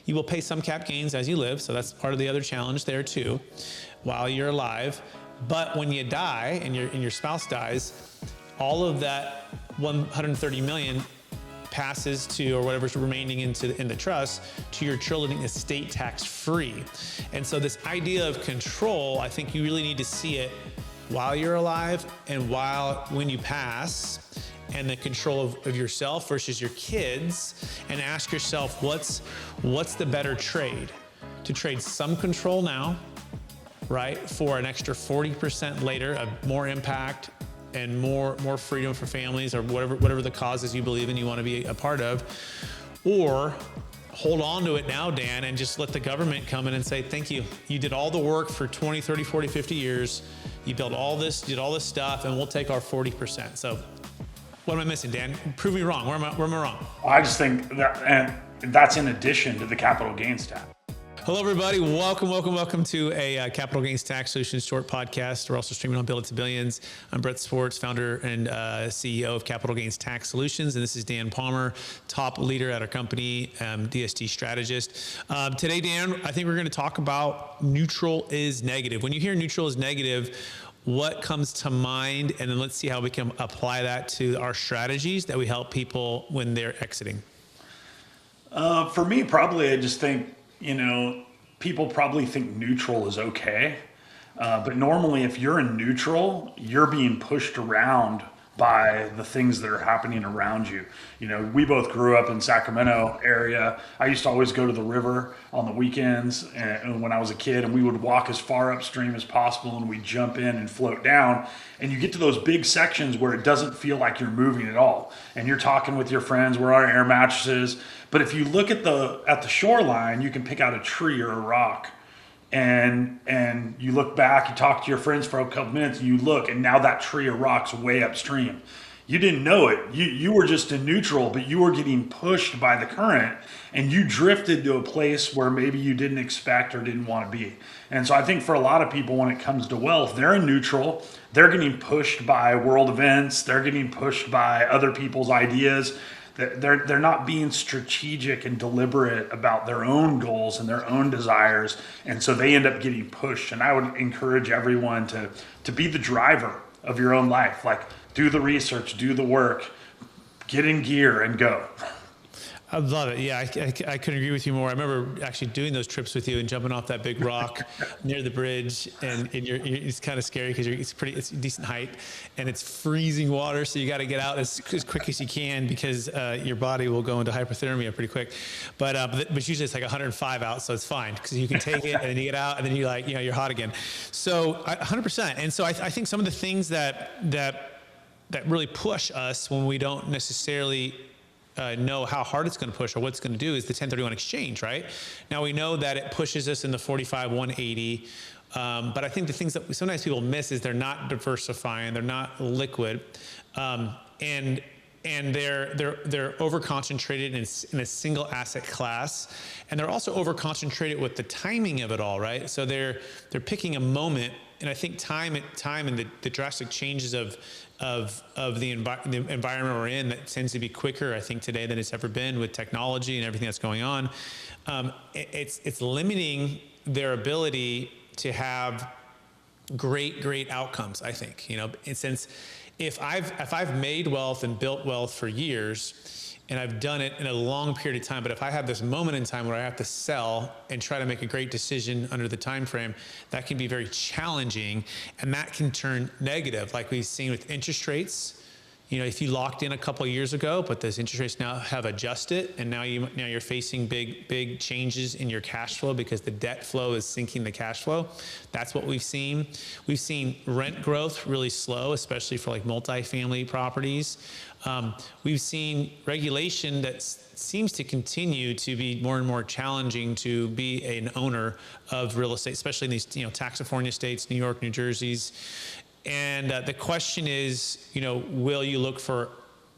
You will pay some cap gains as you live, so that's part of the other challenge there too, while you're alive. But when you die and your spouse dies, all of that 130 million passes to, or whatever's remaining in the trust, to your children estate tax free. And so this idea of control, I think you really need to see it while you're alive and when you pass, and the control of yourself versus your kids, and ask yourself, what's the better trade? To trade some control now, right, for an extra 40% later, of more impact and more freedom for families, or whatever the causes you believe in you want to be a part of, or hold on to it now, Dan, and just let the government come in and say, thank you. You did all the work for 20, 30, 40, 50 years. You built all this, did all this stuff, and we'll take our 40%. So what am I missing, Dan? Prove me wrong. Where am I wrong? I just think that, and that's in addition to the capital gains tax. Hello, everybody. Welcome to a Capital Gains Tax Solutions short podcast. We're also streaming on Build It to Billions. I'm Brett Swarts, founder and CEO of Capital Gains Tax Solutions. And this is Dan Palmer, top leader at our company, DST strategist. Today, Dan, I think we're going to talk about neutral is negative. When you hear neutral is negative, what comes to mind? And then let's see how we can apply that to our strategies that we help people when they're exiting. For me, probably, I just think, people probably think neutral is okay. But normally if you're in neutral, you're being pushed around by the things that are happening around you. We both grew up in Sacramento area. I used to always go to the river on the weekends and when I was a kid, and we would walk as far upstream as possible, and we'd jump in and float down. And you get to those big sections where it doesn't feel like you're moving at all. And you're talking with your friends, we're on air mattresses. But if you look at the shoreline, you can pick out a tree or a rock. And you look back, you talk to your friends for a couple minutes, and you look, and now that tree or rock's way upstream. You didn't know it. You were just in neutral, but you were getting pushed by the current, and you drifted to a place where maybe you didn't expect or didn't want to be. And so I think for a lot of people, when it comes to wealth, they're in neutral. They're getting pushed by world events. They're getting pushed by other people's ideas. They're not being strategic and deliberate about their own goals and their own desires, and so they end up getting pushed. And I would encourage everyone to be the driver of your own life. Like, do the research, do the work, get in gear, and go. I love it. Yeah, I couldn't agree with you more. I remember actually doing those trips with you and jumping off that big rock near the bridge, and it's kind of scary because it's decent height, and it's freezing water, so you got to get out as quick as you can because your body will go into hypothermia pretty quick. But usually it's like 105 out, so it's fine because you can take it and then you get out and then you're hot again. So 100%. And so I think some of the things that really push us when we don't necessarily know how hard it's going to push or what it's going to do is the 1031 exchange, right? Now we know that it pushes us in the 45, 180, but I think the things that sometimes people miss is they're not diversifying, they're not liquid, and they're over concentrated in a single asset class, and they're also over concentrated with the timing of it all, right? So they're picking a moment, and I think time and the drastic changes of the environment we're in that tends to be quicker, I think, today than it's ever been with technology and everything that's going on. It's limiting their ability to have great outcomes, I think. And since if I've made wealth and built wealth for years, and I've done it in a long period of time, but if I have this moment in time where I have to sell and try to make a great decision under the time frame, that can be very challenging, and that can turn negative, like we've seen with interest rates. If you locked in a couple of years ago, but those interest rates now have adjusted, and now you're facing big changes in your cash flow because the debt flow is sinking the cash flow. That's what we've seen. We've seen rent growth really slow, especially for like multifamily properties. We've seen regulation that seems to continue to be more and more challenging to be an owner of real estate, especially in these Tax-California states, New York, New Jersey's. And the question is, will you look for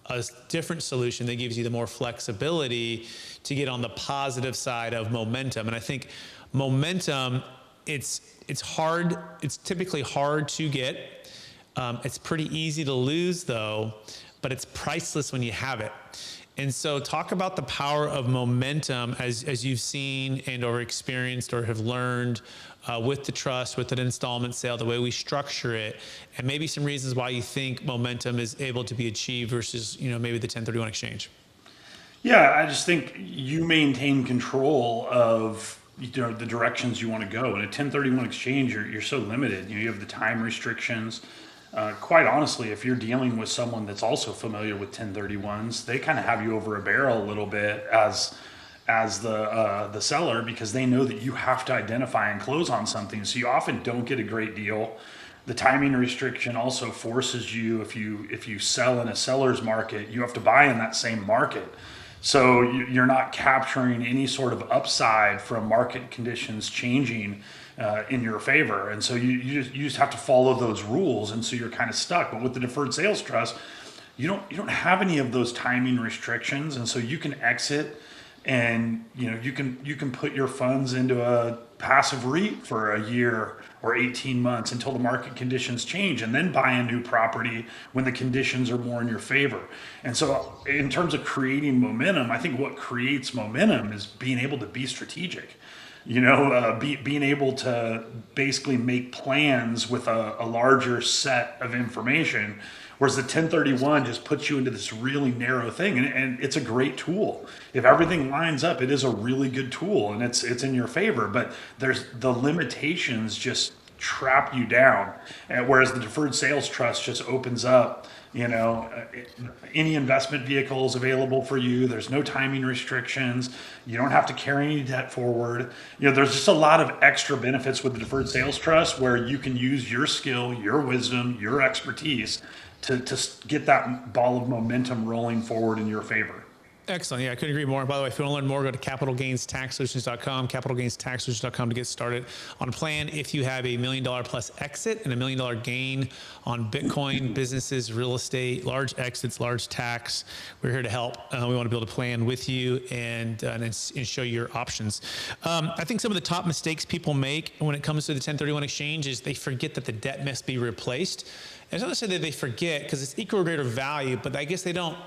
a different solution that gives you the more flexibility to get on the positive side of momentum? And I think momentum, it's hard. It's typically hard to get. It's pretty easy to lose, though, but it's priceless when you have it. And so talk about the power of momentum as you've seen and or experienced or have learned with the trust, with an installment sale, the way we structure it, and maybe some reasons why you think momentum is able to be achieved versus, maybe the 1031 exchange. Yeah, I just think you maintain control of the directions you want to go. In a 1031 exchange, you're so limited. You have the time restrictions. Quite honestly, if you're dealing with someone that's also familiar with 1031s, they kind of have you over a barrel a little bit as the seller, because they know that you have to identify and close on something. So you often don't get a great deal. The timing restriction also forces you, if you sell in a seller's market, you have to buy in that same market. So you're not capturing any sort of upside from market conditions changing in your favor. And so you just have to follow those rules. And so you're kind of stuck. But with the deferred sales trust, you don't have any of those timing restrictions. And so you can exit, and you can put your funds into a passive REIT for a year or 18 months until the market conditions change, and then buy a new property when the conditions are more in your favor. And so in terms of creating momentum, I think what creates momentum is being able to be strategic. Being able to basically make plans with a larger set of information, whereas the 1031 just puts you into this really narrow thing. And it's a great tool. If everything lines up, it is a really good tool, and it's in your favor. But there's the limitations just trap you down. And whereas the deferred sales trust just opens up, any investment vehicle is available for you. There's no timing restrictions. You don't have to carry any debt forward. There's just a lot of extra benefits with the deferred sales trust, where you can use your skill, your wisdom, your expertise to get that ball of momentum rolling forward in your favor. Excellent. Yeah, I couldn't agree more. By the way, if you want to learn more, go to capitalgainstaxsolutions.com, capitalgainstaxsolutions.com to get started on a plan. If you have a $1 million plus exit and $1 million gain on Bitcoin, businesses, real estate, large exits, large tax, we're here to help. We want to build a plan with you and show you your options. I think some of the top mistakes people make when it comes to the 1031 exchange is they forget that the debt must be replaced. And it's not to say that they forget, because it's equal or greater value, but I guess they don't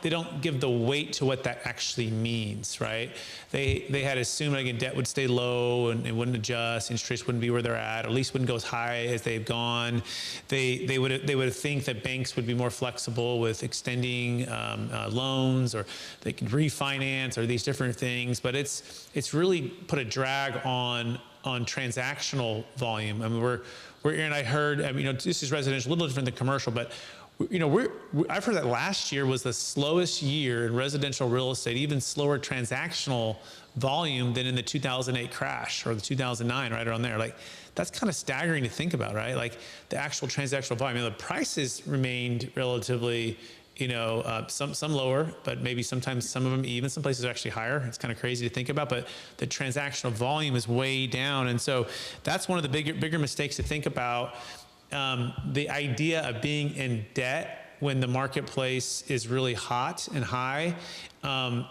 give the weight to what that actually means, right? They had assumed, again, debt would stay low and it wouldn't adjust, interest rates wouldn't be where they're at, or at least wouldn't go as high as they've gone. They would think that banks would be more flexible with extending loans, or they can refinance, or these different things. But it's really put a drag on transactional volume. I mean, and I heard, this is residential, a little different than commercial, but I've heard that last year was the slowest year in residential real estate, even slower transactional volume than in the 2008 crash or the 2009, right around there. Like, that's kind of staggering to think about, right? Like, the actual transactional volume. The prices remained relatively, some lower, but maybe sometimes some of them even, some places are actually higher. It's kind of crazy to think about, but the transactional volume is way down. And so that's one of the bigger mistakes to think about. The idea of being in debt when the marketplace is really hot and high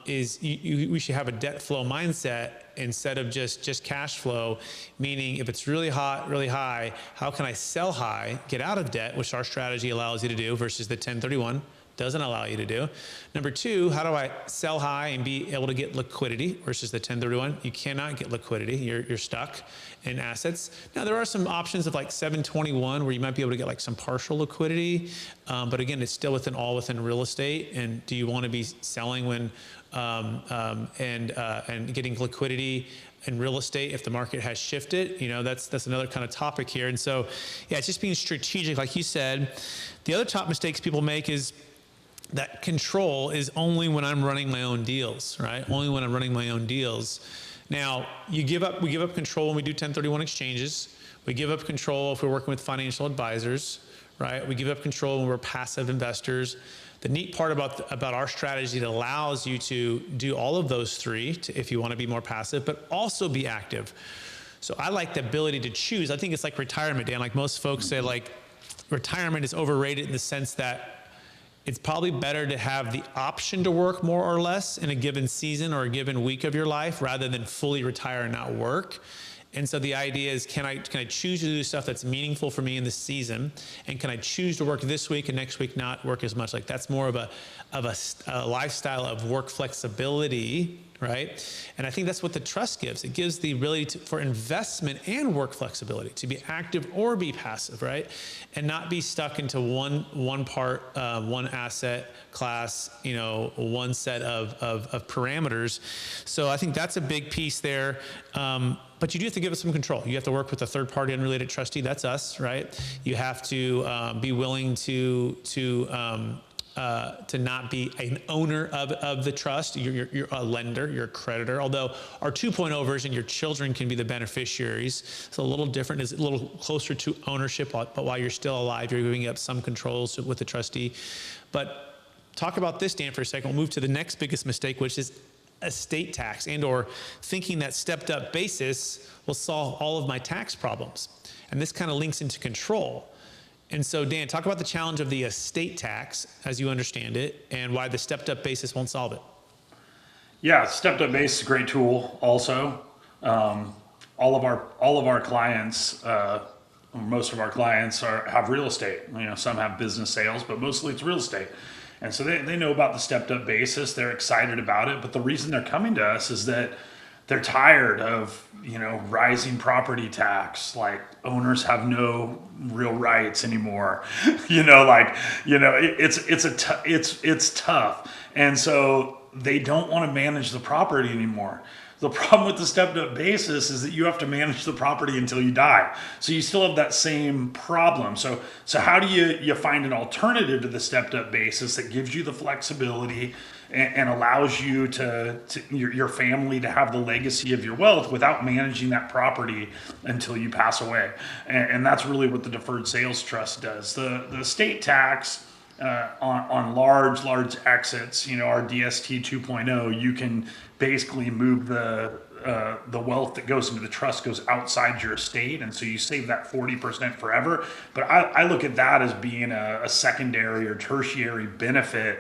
is we should have a debt flow mindset instead of just cash flow, meaning if it's really hot, really high, how can I sell high, get out of debt, which our strategy allows you to do versus the 1031 doesn't allow you to do. Number two, how do I sell high and be able to get liquidity versus the 1031? You cannot get liquidity. You're stuck in assets. Now, there are some options of like 721 where you might be able to get like some partial liquidity. But again, it's still within real estate. And do you want to be selling when and getting liquidity in real estate if the market has shifted? That's another kind of topic here. And so, yeah, it's just being strategic, like you said. The other top mistakes people make is that control is only when I'm running my own deals, right? Only when I'm running my own deals. Now, we give up control when we do 1031 exchanges. We give up control if we're working with financial advisors, right? We give up control when we're passive investors. The neat part about our strategy, it allows you to do all of those three if you want to be more passive, but also be active. So I like the ability to choose. I think it's like retirement, Dan. Like most folks say, like, retirement is overrated in the sense that it's probably better to have the option to work more or less in a given season or a given week of your life rather than fully retire and not work. And so the idea is, can I choose to do stuff that's meaningful for me in this season, and can I choose to work this week and next week not work as much? Like that's more of a lifestyle of work flexibility, right? And I think that's what the trust gives. It gives the ability for investment and work flexibility, to be active or be passive, right? And not be stuck into one part, one asset class, one set of parameters. So I think that's a big piece there. But you do have to give us some control. You have to work with a third-party unrelated trustee. That's us, right? You have to be willing to not be an owner of the trust. You're a lender, you're a creditor. Although our 2.0 version, your children can be the beneficiaries. It's a little different, it's a little closer to ownership, but while you're still alive, you're giving up some controls with the trustee. But talk about this, Dan, for a second. We'll move to the next biggest mistake, which is estate tax, and or thinking that stepped up basis will solve all of my tax problems. And this kind of links into control. And so, Dan, talk about the challenge of the estate tax as you understand it, and why the stepped up basis won't solve it. Yeah, stepped up basis is a great tool also. All of our clients, most of our clients have real estate. Some have business sales, but mostly it's real estate. And so they know about the stepped up basis. They're excited about it. But the reason they're coming to us is that they're tired of, rising property tax. Like owners have no real rights anymore. It's tough. And so they don't want to manage the property anymore. The problem with the stepped up basis is that you have to manage the property until you die. So you still have that same problem. So how do you find an alternative to the stepped up basis that gives you the flexibility and allows you to your family to have the legacy of your wealth without managing that property until you pass away? And that's really what the Deferred Sales Trust does. The estate tax, on large exits, our DST 2.0, you can basically move the wealth that goes into the trust goes outside your estate, and so you save that 40% forever. But I look at that as being a secondary or tertiary benefit.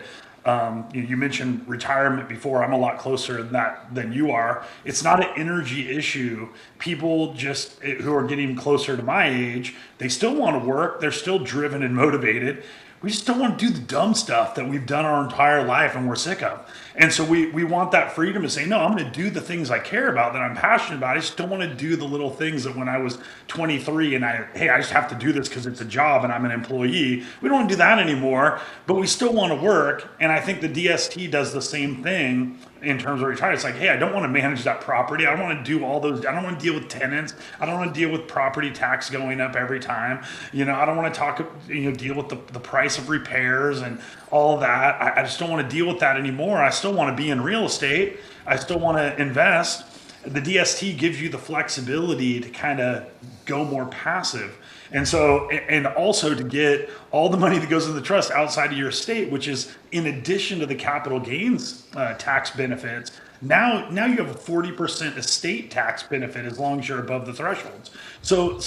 You mentioned retirement before. I'm a lot closer to that than you are. It's not an energy issue. People who are getting closer to my age, they still want to work. They're still driven and motivated. We just don't want to do the dumb stuff that we've done our entire life and we're sick of. And so we want that freedom to say, no, I'm going to do the things I care about, that I'm passionate about. I just don't want to do the little things that when I was 23 and I just have to do this because it's a job and I'm an employee. We don't want to do that anymore, but we still want to work. And I think the DST does the same thing in terms of retirement. It's like, hey, I don't want to manage that property. I don't want to do all those. I don't want to deal with tenants. I don't want to deal with property tax going up every time. I don't want to deal with the price of repairs and all that. I just don't want to deal with that anymore. I still want to be in real estate. I still want to invest. The DST gives you the flexibility to kind of go more passive. And so, and also to get all the money that goes in the trust outside of your estate, which is in addition to the capital gains tax benefits. Now you have a 40% estate tax benefit as long as you're above the thresholds. So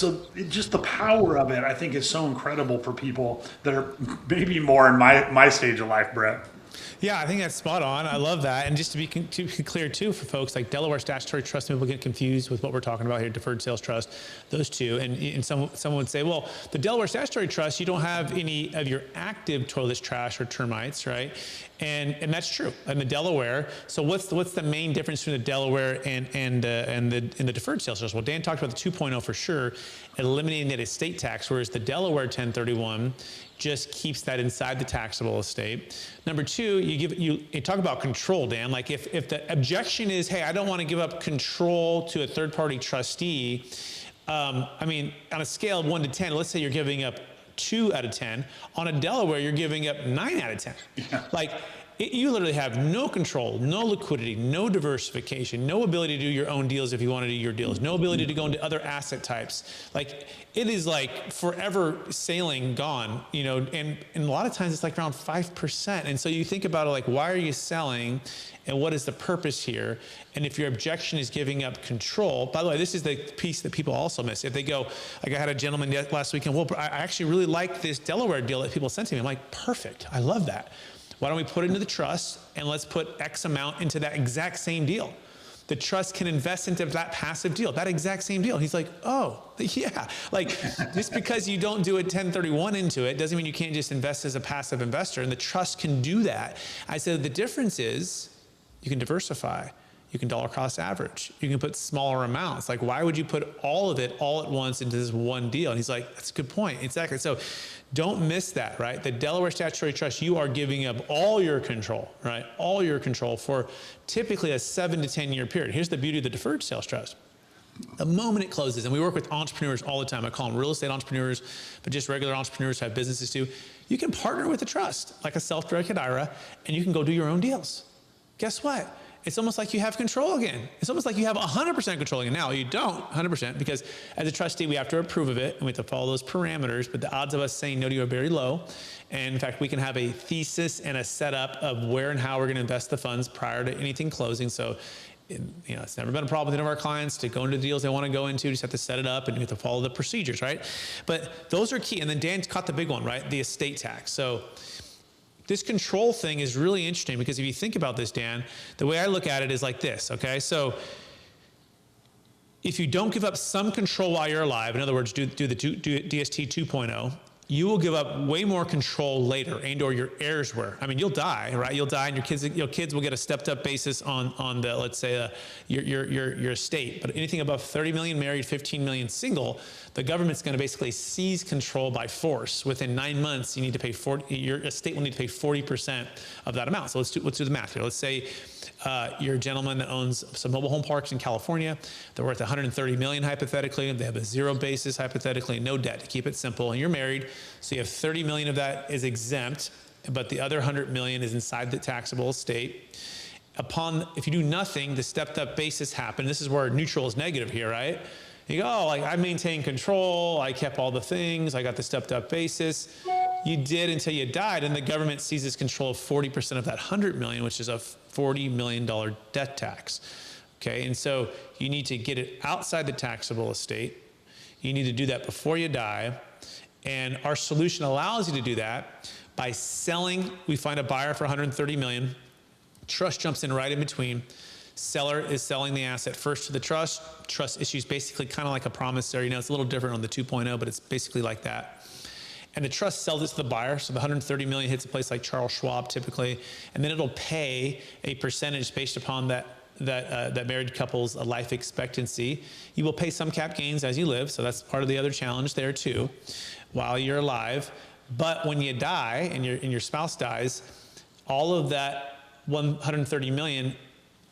just the power of it, I think, is so incredible for people that are maybe more in my stage of life, Brett. Yeah, I think that's spot on. I love that. And just to be clear too for folks, like Delaware Statutory Trust, people get confused with what we're talking about here, Deferred Sales Trust, those two. And someone would say, well, the Delaware Statutory Trust, you don't have any of your active toilets, trash, or termites, right? And that's true. And the Delaware, so what's the main difference between the Delaware and the Deferred Sales Trust? Well, Dan talked about the 2.0 for sure, eliminating that estate tax, whereas the Delaware 1031 just keeps that inside the taxable estate. Number two, you talk about control, Dan. Like if the objection is, hey, I don't want to give up control to a third-party trustee. On a scale of 1 to 10, let's say you're giving up 2 out of 10. On a Delaware, you're giving up 9 out of 10. Yeah. You literally have no control, no liquidity, no diversification, no ability to do your own deals if you want to do your deals, no ability to go into other asset types. It is forever sailing gone, and a lot of times it's around 5%. And so you think about it why are you selling and what is the purpose here? And if your objection is giving up control, by the way, this is the piece that people also miss. If they go, I had a gentleman last weekend, well, I actually really like this Delaware deal that people sent to me. I'm like, perfect, I love that. Why don't we put it into the trust and let's put X amount into that exact same deal? the trust can invest into that passive deal, that exact same deal. He's like, oh, yeah. Like, just because you don't do a 1031 into it doesn't mean you can't just invest as a passive investor, and the trust can do that. I said, the difference is you can diversify. You can dollar cost average. You can put smaller amounts. Like, why would you put all of it all at once into this one deal? And he's like, that's a good point. Exactly. So don't miss that, right? The Delaware Statutory Trust, you are giving up all your control, right? All your control for typically a 7 to 10 year period. Here's the beauty of the Deferred Sales Trust. The moment it closes, and we work with entrepreneurs all the time. I call them real estate entrepreneurs, but just regular entrepreneurs who have businesses too. You can partner with a trust, like a self-directed IRA, and you can go do your own deals. Guess what? It's almost like you have control again. It's almost like you have 100% control again. Now, you don't 100% because as a trustee, we have to approve of it and we have to follow those parameters, but the odds of us saying no to you are very low. And in fact, we can have a thesis and a setup of where and how we're going to invest the funds prior to anything closing. So, it's never been a problem with any of our clients to go into deals they want to go into. You just have to set it up and you have to follow the procedures, right? But those are key. And then Dan caught the big one, right? The estate tax. So this control thing is really interesting because if you think about this, Dan, the way I look at it is like this, okay? So if you don't give up some control while you're alive, in other words, do DST 2.0, you will give up way more control later, and or your heirs were. I mean, you'll die, right? You'll die, and your kids will get a stepped up basis on the, let's say, your estate. But anything above 30 million married, 15 million single, the government's going to basically seize control by force. Within 9 months, you need to pay your estate will need to pay 40% of that amount. So let's do the math here. Let's say you're a gentleman that owns some mobile home parks in California. They're worth 130 million hypothetically. They have a zero basis hypothetically, no debt to keep it simple. And you're married, so you have 30 million of that is exempt, but the other 100 million is inside the taxable estate. If you do nothing, the stepped up basis happen. This is where neutral is negative here, right? You go, oh, like I maintained control, I kept all the things, I got the stepped up basis. You did until you died, and the government seizes control of 40% of that 100 million, which is a $40 million death tax. Okay, and so you need to get it outside the taxable estate. You need to do that before you die. And our solution allows you to do that by selling. We find a buyer for 130 million. Trust jumps in right in between. Seller is selling the asset first to the trust. Trust issues basically kind of like a promissory. It's a little different on the 2.0, but it's basically like that. And the trust sells it to the buyer. So the 130 million hits a place like Charles Schwab typically, and then it'll pay a percentage based upon that married couple's life expectancy. You will pay some cap gains as you live, so that's part of the other challenge there too, while you're alive. But when you die and your spouse dies, all of that 130 million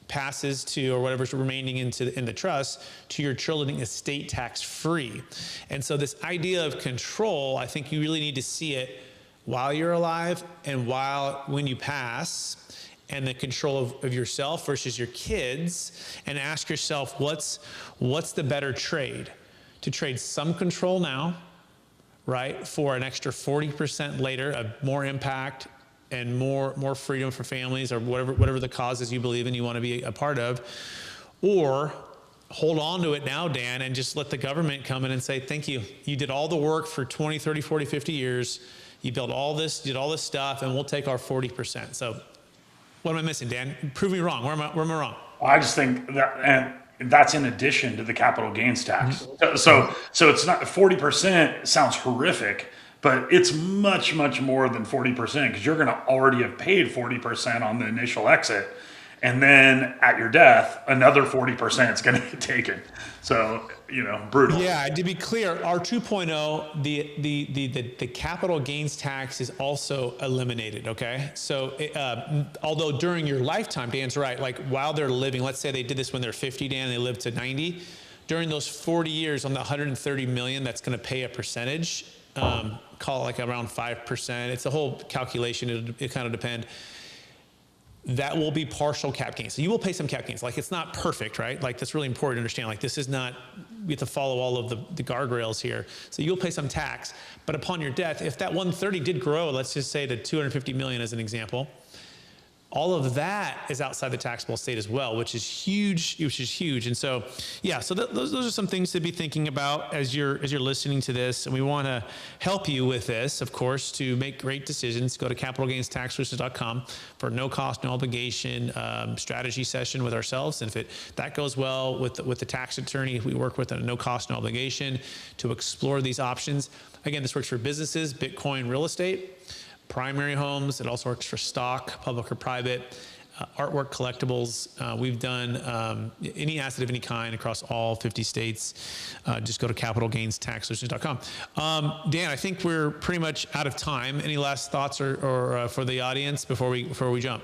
passes to, or whatever's remaining in the trust, to your children estate tax free. And so this idea of control, I think you really need to see it while you're alive and when you pass, and the control of yourself versus your kids, and ask yourself, what's the better trade? To trade some control now, right, for an extra 40% later of more impact and more freedom for families, or whatever the causes you believe in you want to be a part of, or hold on to it now, Dan, and just let the government come in and say, thank you. You did all the work for 20, 30, 40, 50 years. You built all this, did all this stuff, and we'll take our 40%. So what am I missing, Dan? Prove me wrong. Where am I wrong? I just think that, and that's in addition to the capital gains tax. Mm-hmm. So it's not 40% sounds horrific, but it's much, much more than 40% because you're going to already have paid 40% on the initial exit. And then at your death, another 40% is going to get taken. So, brutal. Yeah, to be clear, our 2.0, the capital gains tax is also eliminated, okay? So although during your lifetime, Dan's right, like while they're living, let's say they did this when they're 50, Dan, and they lived to 90, during those 40 years on the 130 million, that's going to pay a percentage, call it like around 5%. It's a whole calculation. It kind of depend. That will be partial cap gains. So you will pay some cap gains. Like it's not perfect, right? Like that's really important to understand. Like this is not, we have to follow all of the guardrails here. So you'll pay some tax, but upon your death, if that 130 did grow, let's just say to 250 million as an example, all of that is outside the taxable estate as well, which is huge. And so, yeah, so those are some things to be thinking about as you're listening to this. And we want to help you with this, of course, to make great decisions. Go to capitalgainstaxsolutions.com for no cost, no obligation strategy session with ourselves. And if that goes well with the tax attorney, we work with a no cost, no obligation to explore these options. Again, this works for businesses, Bitcoin, real estate, primary homes. It also works for stock, public or private, artwork, collectibles. We've done any asset of any kind across all 50 states. Just go to capitalgainstaxsolutions.com. Dan, I think we're pretty much out of time. Any last thoughts or for the audience before we jump?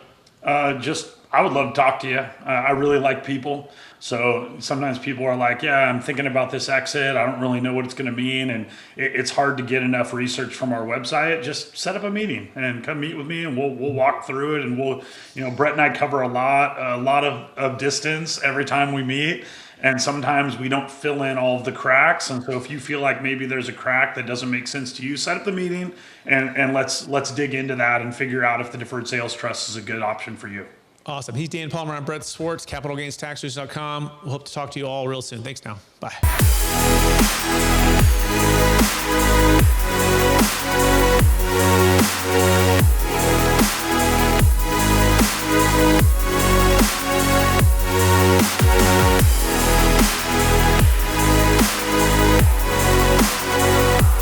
I would love to talk to you. I really like people. So sometimes people are like, yeah, I'm thinking about this exit. I don't really know what it's going to mean. And it's hard to get enough research from our website. Just set up a meeting and come meet with me and we'll walk through it. And Brett and I cover a lot of distance every time we meet. And sometimes we don't fill in all of the cracks. And so if you feel like maybe there's a crack that doesn't make sense to you, set up the meeting and let's dig into that and figure out if the Deferred Sales Trust is a good option for you. Awesome. He's Dan Palmer. I'm Brett Swarts, capitalgainstaxsolutions.com. We'll hope to talk to you all real soon. Thanks now. Bye.